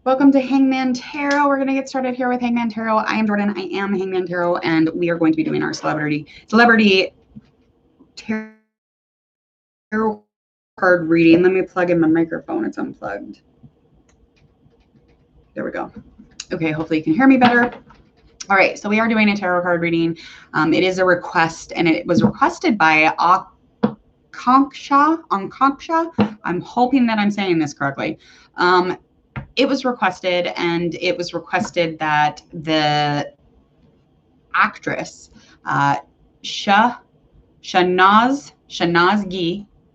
Welcome to Hangman Tarot. We're going to get started here with Hangman Tarot. I am Jordan. I am Hangman Tarot, and we are going to be doing our celebrity tarot card reading. Let me plug in my microphone. It's unplugged. There we go. Okay, hopefully you can hear me better. All right, so we are doing a tarot card reading. It is a request, and it was requested by Ankanksha. I'm hoping that I'm saying this correctly. It was requested, and it was requested that the actress Shehnaz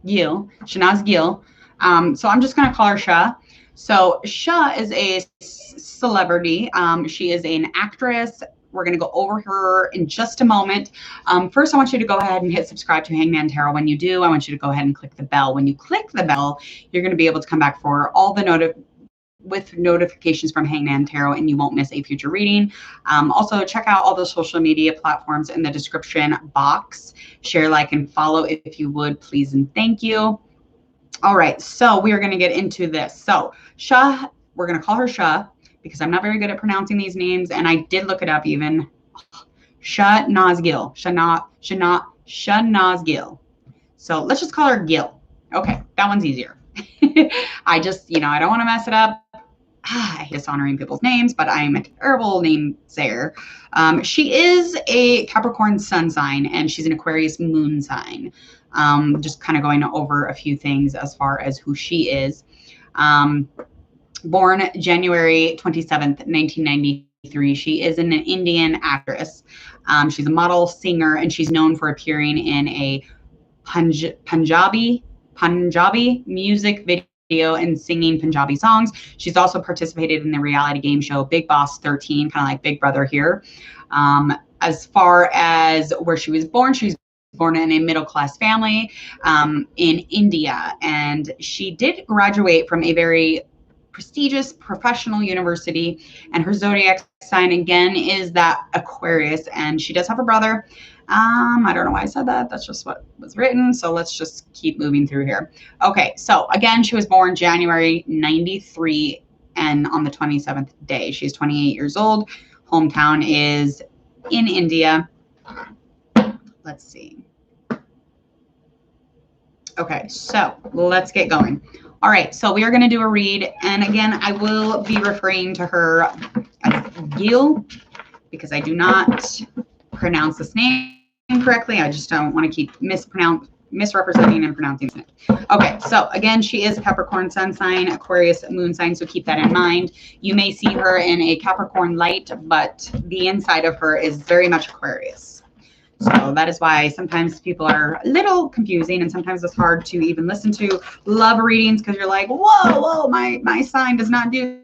Gill. So I'm just going to call her Shah. So Shah is a celebrity. She is an actress. We're going to go over her in just a moment. First, I want you to go ahead and hit subscribe to Hangman Tarot. When you do, I want you to go ahead and click the bell. When you click the bell, you're going to be able to come back for all the notifications from Hangman Tarot, and you won't miss a future reading. Also, check out all the social media platforms in the description box. Share, like, and follow if you would, please and thank you. All right, so we are going to get into this. So Shah, we're going to call her Shah because I'm not very good at pronouncing these names, and I did look it up even. Shehnaz Gill. Shehnaz Gill. So let's just call her Gill. Okay, that one's easier. I just, I don't want to mess it up. I hate dishonoring people's names, but I'm a terrible namesayer. She is a Capricorn sun sign, and she's an Aquarius moon sign. Just kind of going over a few things as far as who she is. Born January 27th, 1993. She is an Indian actress. She's a model, singer, and she's known for appearing in a Punjabi music video and singing Punjabi songs. She's also participated in the reality game show Big Boss 13, kind of like Big Brother here. As far as where she was born, she's born in a middle-class family in India, and she did graduate from a very prestigious professional university, and her zodiac sign again is that Aquarius, and she does have a brother. I don't know why I said that. That's just what was written. So let's just keep moving through here. Okay. So again, she was born January 93 and on the 27th day. She's 28 years old. Hometown is in India. Let's see. Okay. So let's get going. All right. So we are going to do a read. And again, I will be referring to her as Gill because I do not pronounce this name correctly. I just don't want to keep misrepresenting and pronouncing it. Okay, so again, she is Capricorn sun sign, Aquarius moon sign, so keep that in mind. You may see her in a Capricorn light, but the inside of her is very much Aquarius. So that is why sometimes people are a little confusing, and sometimes it's hard to even listen to love readings because you're like, whoa, my sign does not do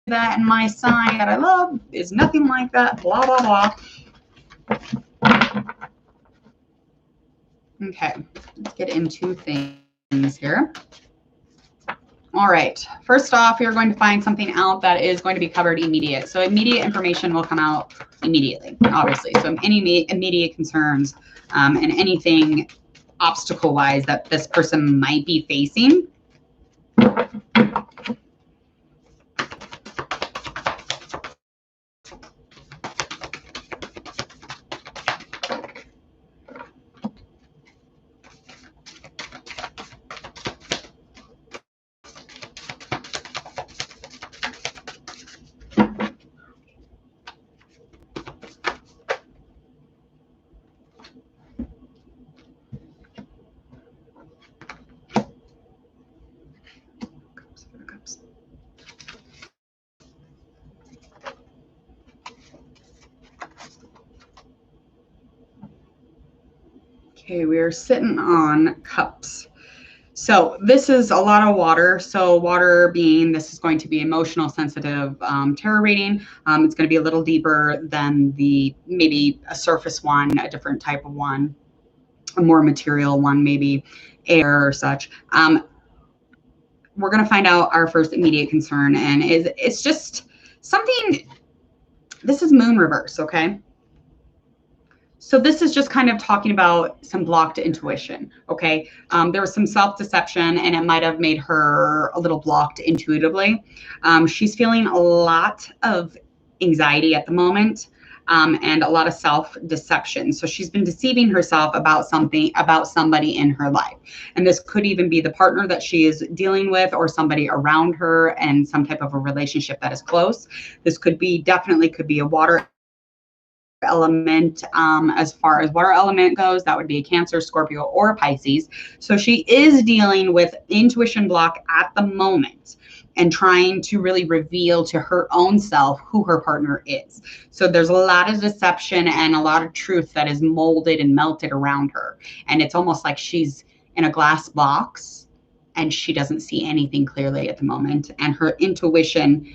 that, and my sign that I love is nothing like that, blah, blah, blah. Okay, let's get into things here. All right, first off, you're going to find something out that is going to be covered immediate. So immediate information will come out immediately, obviously. So any immediate concerns and anything obstacle-wise that this person might be facing. Okay, we are sitting on cups. So this is a lot of water. So water being, this is going to be emotional, sensitive tarot reading. It's going to be a little deeper than maybe a surface one, a different type of one, a more material one, maybe air or such. We're going to find out our first immediate concern, and it's just something. This is moon reverse, okay? So this is just kind of talking about some blocked intuition, okay? There was some self-deception, and it might have made her a little blocked intuitively. She's feeling a lot of anxiety at the moment, and a lot of self-deception. So she's been deceiving herself about something, about somebody in her life. And this could even be the partner that she is dealing with, or somebody around her, and some type of a relationship that is close. This could be, definitely could be a water element. As far as water element goes, that would be a Cancer, Scorpio, or a Pisces. So she is dealing with intuition block at the moment, and trying to really reveal to her own self who her partner is. So there's a lot of deception and a lot of truth that is molded and melted around her. And it's almost like she's in a glass box and she doesn't see anything clearly at the moment. And her intuition,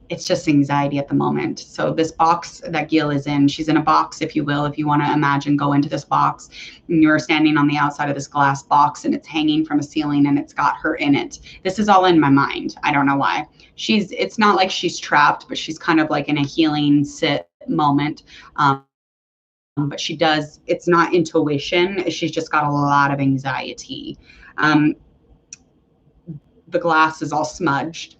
it's just anxiety at the moment. So this box that Gill is in, she's in a box, if you will, if you want to imagine, go into this box, and you're standing on the outside of this glass box, and it's hanging from a ceiling, and it's got her in it. This is all in my mind. I don't know why. It's not like she's trapped, but she's kind of like in a healing sit moment. But she does, it's not intuition. She's just got a lot of anxiety. The glass is all smudged.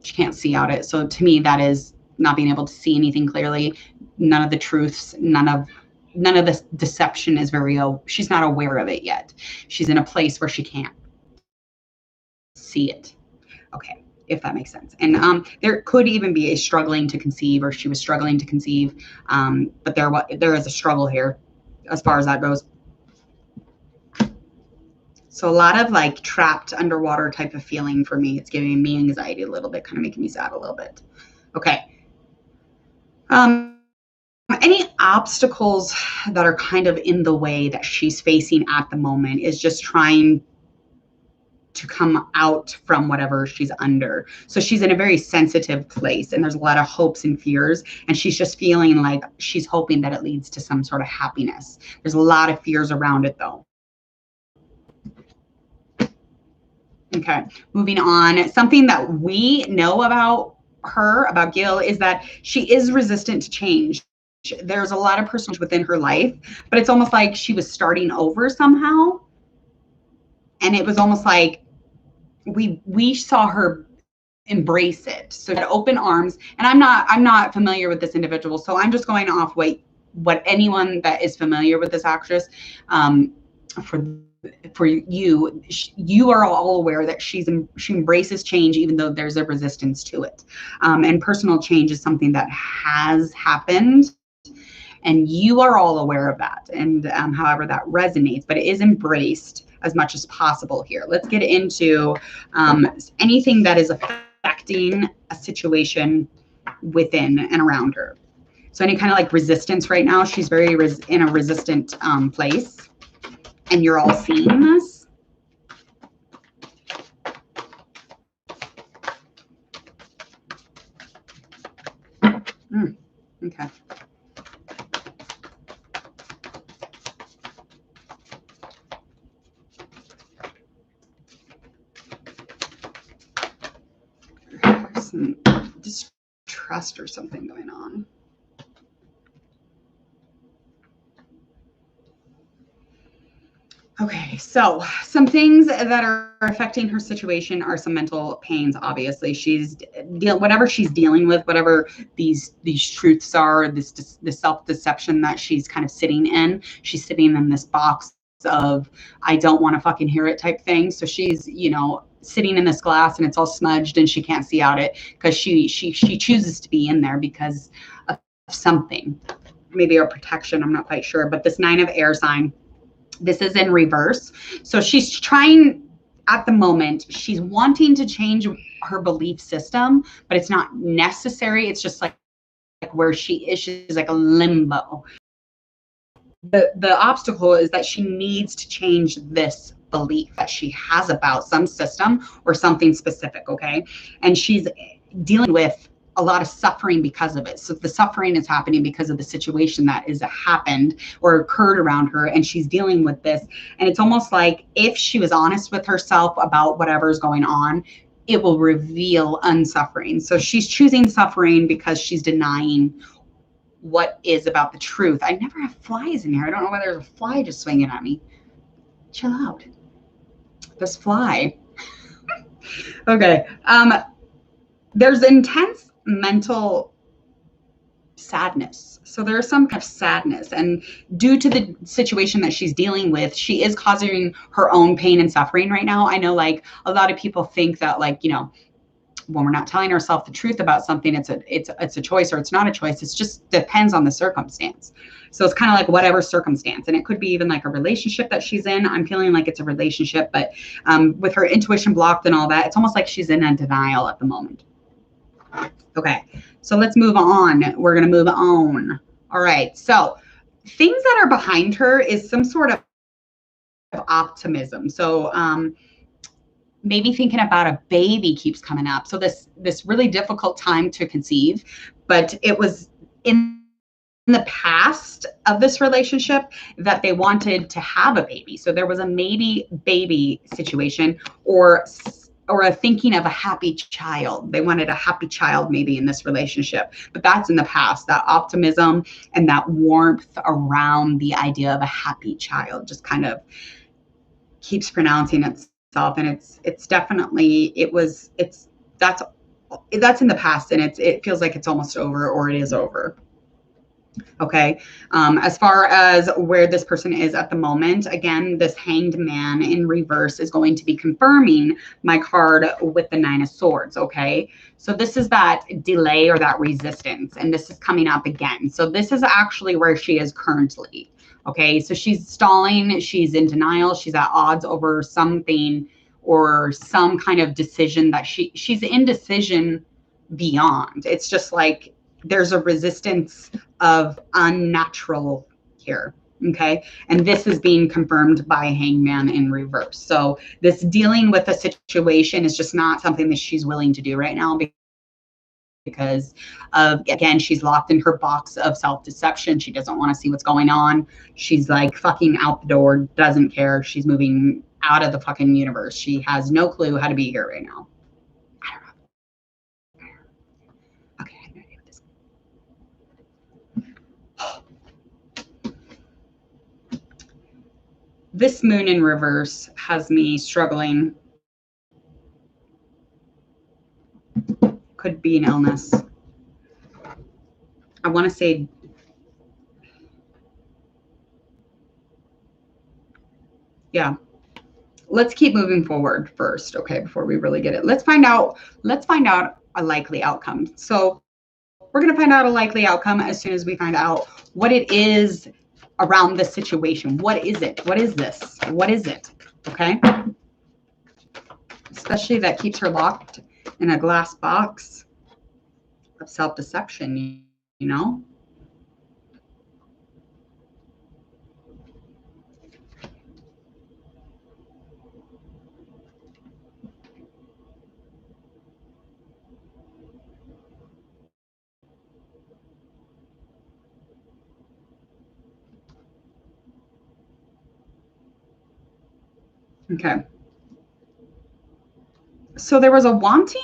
She can't see out it. So to me, that is not being able to see anything clearly. None of the truths, none of the deception is she's not aware of it yet. She's in a place where she can't see it. Okay, if that makes sense. And there could even be a struggling to conceive, or she was struggling to conceive. But there is a struggle here as far as that goes. So a lot of like trapped underwater type of feeling for me. It's giving me anxiety a little bit, kind of making me sad a little bit. Okay. Any obstacles that are kind of in the way that she's facing at the moment is just trying to come out from whatever she's under. So she's in a very sensitive place, and there's a lot of hopes and fears, and she's just feeling like she's hoping that it leads to some sort of happiness. There's a lot of fears around it though. Okay, moving on. Something that we know about her, about Gill, is that she is resistant to change. There's a lot of personal within her life, but it's almost like she was starting over somehow. And it was almost like we saw her embrace it. So had open arms. And I'm not familiar with this individual, so I'm just going off what anyone that is familiar with this actress, for you are all aware that she embraces change, even though there's a resistance to it. And personal change is something that has happened, and you are all aware of that. And however that resonates, but it is embraced as much as possible here. Let's get into anything that is affecting a situation within and around her. So any kind of like resistance right now, she's very in a resistant place. And you're all seeing this. Okay. Some distrust or something going on. Okay, so some things that are affecting her situation are some mental pains. Obviously, whatever she's dealing with, whatever these truths are, this self-deception that she's kind of sitting in. She's sitting in this box of I don't want to fucking hear it type thing. So she's, sitting in this glass, and it's all smudged, and she can't see out it because she chooses to be in there because of something, maybe a protection. I'm not quite sure. But this 9 of air sign. This is in reverse. So she's trying at the moment, she's wanting to change her belief system, but it's not necessary. It's just like where she is, she's like a limbo. The obstacle is that she needs to change this belief that she has about some system or something specific, okay? And she's dealing with a lot of suffering because of it. So the suffering is happening because of the situation that is happened or occurred around her, and she's dealing with this. And it's almost like if she was honest with herself about whatever's going on, it will reveal unsuffering. So she's choosing suffering because she's denying what is about the truth. I never have flies in here. I don't know why there's a fly just swinging at me. Chill out. This fly. Okay. There's intense mental sadness. So there's some kind of sadness, and due to the situation that she's dealing with, she is causing her own pain and suffering right now. I know, like, a lot of people think that, like, you know, when we're not telling ourselves the truth about something, it's a choice or it's not a choice. It just depends on the circumstance. So it's kind of like whatever circumstance, and it could be even like a relationship that she's in. I'm feeling like it's a relationship, but with her intuition blocked and all that, it's almost like she's in a denial at the moment. Okay, so let's move on. We're going to move on. All right, so things that are behind her is some sort of optimism. So maybe thinking about a baby keeps coming up. So this really difficult time to conceive, but it was in the past of this relationship that they wanted to have a baby. So there was a maybe baby situation, or a thinking of a happy child. They wanted a happy child maybe in this relationship, but that's in the past. That optimism and that warmth around the idea of a happy child just kind of keeps pronouncing itself. And it's definitely, that's in the past, and it feels like it's almost over, or it is over. Okay. As far as where this person is at the moment, again, this Hanged Man in reverse is going to be confirming my card with the Nine of Swords. Okay. So this is that delay or that resistance, and this is coming up again. So this is actually where she is currently. Okay. So she's stalling. She's in denial. She's at odds over something or some kind of decision that she's indecision beyond. It's just like there's a resistance of unnatural here. Okay. And this is being confirmed by Hangman in reverse. So this dealing with a situation is just not something that she's willing to do right now, because of, again, she's locked in her box of self-deception. She doesn't want to see what's going on. She's like fucking out the door, doesn't care. She's moving out of the fucking universe. She has no clue how to be here right now. I don't know. Okay, I have no idea what this is. This moon in reverse has me struggling. Could be an illness. I want to say yeah. Let's keep moving forward first, okay, before we really get it. Let's find out a likely outcome. So we're going to find out a likely outcome as soon as we find out what it is around this situation. What is it? What is this? What is it? Okay. Especially that keeps her locked in a glass box of self-deception, you know? Okay. So there was a wanting,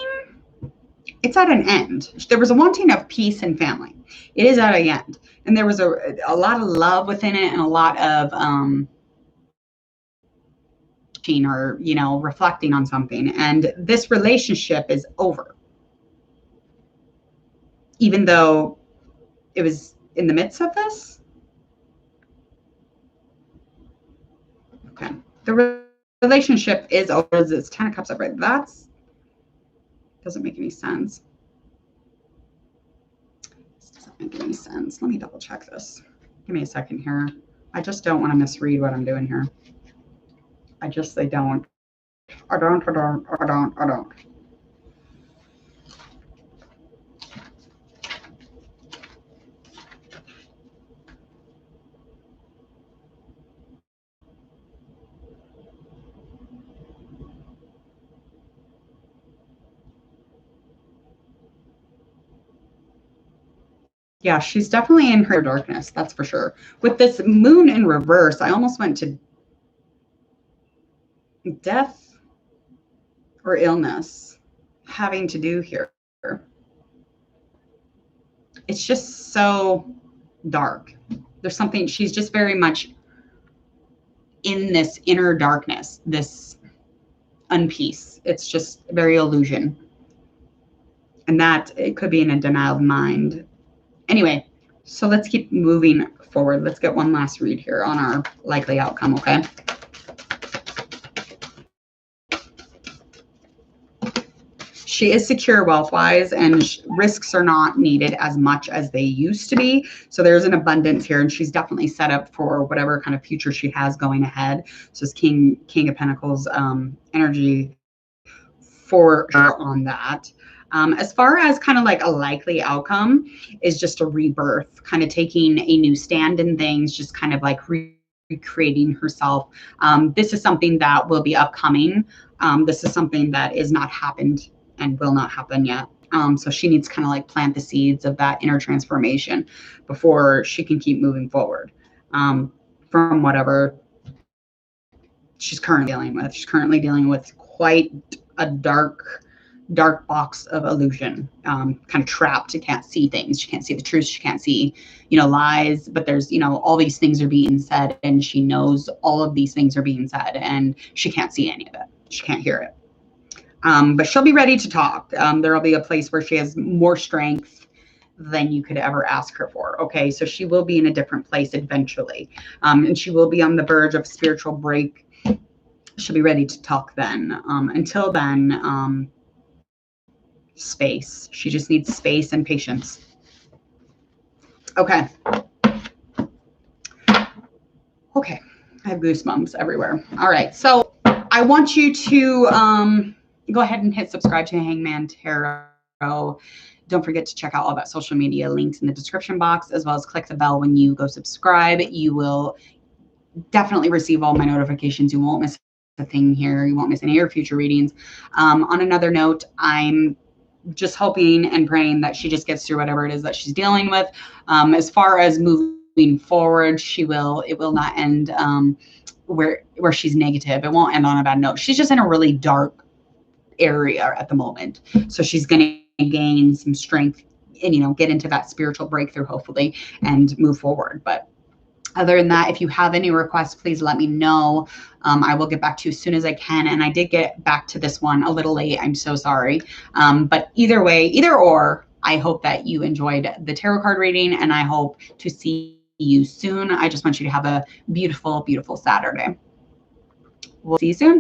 it's at an end. There was a wanting of peace and family. It is at an end. And there was a lot of love within it, and a lot of or, you know, reflecting on something. And this relationship is over. Even though it was in the midst of this. Okay. The relationship is over. It's 10 of Cups upright. That's doesn't make any sense. This doesn't make any sense. Let me double check this. Give me a second here. I just don't want to misread what I'm doing here. I don't. I don't. Yeah, she's definitely in her darkness, that's for sure. With this moon in reverse, I almost went to death or illness having to do here. It's just so dark. There's something, she's just very much in this inner darkness, this unpeace. It's just very illusion. And that it could be in a denial of mind. Anyway, so let's keep moving forward. Let's get one last read here on our likely outcome, okay? She is secure wealth-wise, and risks are not needed as much as they used to be. So there's an abundance here, and she's definitely set up for whatever kind of future she has going ahead. So it's King of Pentacles energy for her on that. As far as kind of like a likely outcome is just a rebirth, kind of taking a new stand in things, just kind of like recreating herself. This is something that will be upcoming. This is something that is not happened and will not happen yet. So she needs to kind of like plant the seeds of that inner transformation before she can keep moving forward from whatever she's currently dealing with. She's currently dealing with quite a dark box of illusion, kind of trapped. She can't see things. She can't see the truth. She can't see, lies, but there's, all these things are being said, and she knows all of these things are being said, and she can't see any of it. She can't hear it. But she'll be ready to talk. There'll be a place where she has more strength than you could ever ask her for. Okay. So she will be in a different place eventually. And she will be on the verge of spiritual break. She'll be ready to talk then. Until then, space. She just needs space and patience. Okay. Okay. I have goosebumps everywhere. All right. So I want you to go ahead and hit subscribe to Hangman Tarot. Don't forget to check out all that social media links in the description box, as well as click the bell when you go subscribe. You will definitely receive all my notifications. You won't miss a thing here. You won't miss any of your future readings. On another note, I'm just hoping and praying that she just gets through whatever it is that she's dealing with. As far as moving forward, it will not end where she's negative. It won't end on a bad note. She's just in a really dark area at the moment. So she's going to gain some strength and, get into that spiritual breakthrough, hopefully, and move forward. But other than that, if you have any requests, please let me know. I will get back to you as soon as I can. And I did get back to this one a little late. I'm so sorry. But either way, either or, I hope that you enjoyed the tarot card reading, and I hope to see you soon. I just want you to have a beautiful, beautiful Saturday. We'll see you soon.